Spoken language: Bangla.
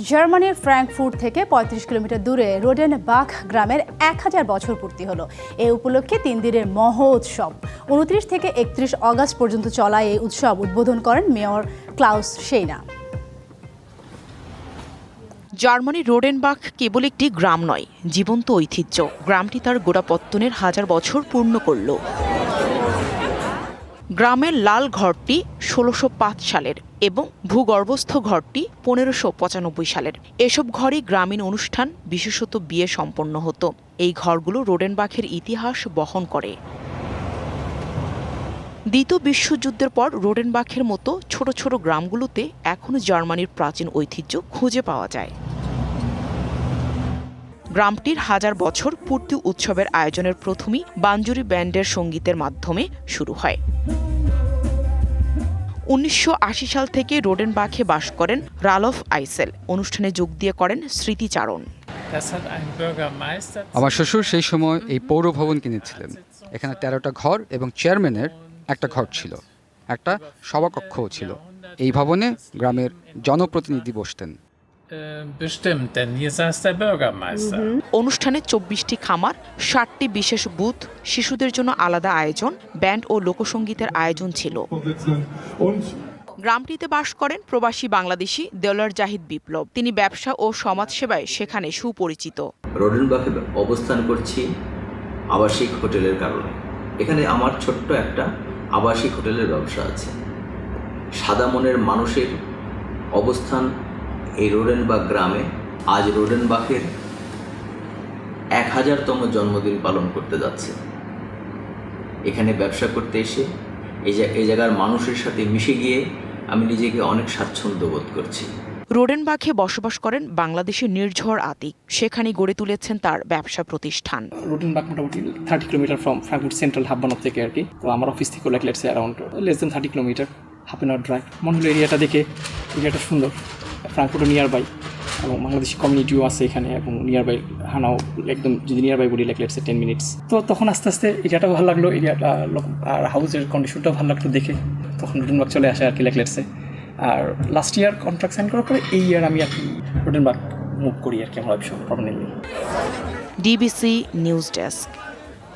জার্মানির ফ্র্যাঙ্কফুর্ট থেকে ৩৫ কিলোমিটার দূরে রোডেনবাখ গ্রামের ১০০০ বছর পূর্তি হলো। এই উপলক্ষে ৩ দিনের মহোৎসব ২৯ থেকে ৩১ অগস্ট পর্যন্ত চলা এই উৎসব উদ্বোধন করেন মেয়র ক্লাউস শেইনা। জার্মানির রোডেনবাখ কেবল একটি গ্রাম নয়, জীবন্ত ঐতিহ্য। গ্রামটি তার গোড়াপত্তনের ১০০০ বছর পূর্ণ করল। গ্রামের লাল ঘরটি ১৬০৫ সালের এবং ভূগর্ভস্থ ঘরটি ১৫৯৫ সালের। এসব ঘরই গ্রামীণ অনুষ্ঠান, বিশেষত বিয়ে সম্পন্ন হতো। এই ঘরগুলো রোডেনবাখের ইতিহাস বহন করে। দ্বিতীয় বিশ্বযুদ্ধের পর রোডেনবাখের মতো ছোট ছোট গ্রামগুলোতে এখনও জার্মানির প্রাচীন ঐতিহ্য খুঁজে পাওয়া যায়। গ্রামটির ১০০০ বছর পূর্তি উৎসবের আয়োজনের প্রথমেই বানজুরি ব্যান্ডের সঙ্গীতের মাধ্যমে শুরু হয়। ১৯৮০ সাল থেকে রোডেনবাখে বাস করেন রালফ আইসেল। অনুষ্ঠানে যোগ দিয়ে করেন স্মৃতিচারণ। আমার শ্বশুর সেই সময় এই পৌর ভবন কিনেছিলেন। এখানে ১৩টা ঘর এবং চেয়ারম্যানের একটা ঘর ছিল, একটা সভাকক্ষও ছিল। এই ভবনে গ্রামের জনপ্রতিনিধি বসতেন। অনুষ্ঠানে ২৪টি খামার, ৬০টি বিশেষ বুথ, শিশুদের জন্য আলাদা আয়োজন, ব্যান্ড ও লোকসঙ্গীতের আয়োজন ছিল। গ্রামটিতে বাস করেন প্রবাসী বাংলাদেশি দেলোয়ার জাহিদ বিপ্লব। তিনি ব্যবসা ও সমাজসেবায় সেখানে সুপরিচিত। রোডেনবাখে অবস্থান করছি আবাসিক হোটেলের কারণে। এখানে আমার ছোট্ট একটা আবাসিক হোটেলের ব্যবসা আছে। সাদা মনের মানুষের অবস্থান এই রোডেনবাখ গ্রামে। আজ রোডেনবাখের ১০০০তম জন্মদিন পালন করতে যাচ্ছে। এখানে ব্যবসা করতে এসে এই জায়গার মানুষের সাথে মিশে গিয়ে আমি নিজেকে অনেক স্বাচ্ছন্দ্য বোধ করছি। রোডেনবাখে বসবাস করেন বাংলাদেশের নির্ঝর আতিক। সেখানে গড়ে তুলেছেন তার ব্যবসা প্রতিষ্ঠান। রোডেনবাখ মোটামুটি 30 kilometre from Frankfurt central hub থেকে আর কি। তো আমার অফিস থেকে like let's say around less than 30 kilometre, half an hour drive. মনে হলো এরিয়াটা দেখে, এরিয়াটা সুন্দর। ফ্র্যাঙ্কফুর্টও নিয়ার বাই এবং বাংলাদেশি কমিউনিটিও আছে এখানে, এবং নিয়ার বাই হানাও একদম, যদি নিয়ার বাই বলি লাইক লেটস সে 10 মিনিটস। তো তখন আস্তে আস্তে এরিয়াটাও ভালো লাগলো, এরিয়াটা আর হাউসের কন্ডিশনটাও ভালো লাগলো দেখে তখন রোডেনবাখ চলে আসে আর কি লাইক লেটস সে। আর লাস্ট ইয়ার কন্ট্রাক্ট সাইন করার পরে এই ইয়ার আমি আর কি রোডেনবাখ মুভ করি আর কি আমার office permanently. DBC news desk.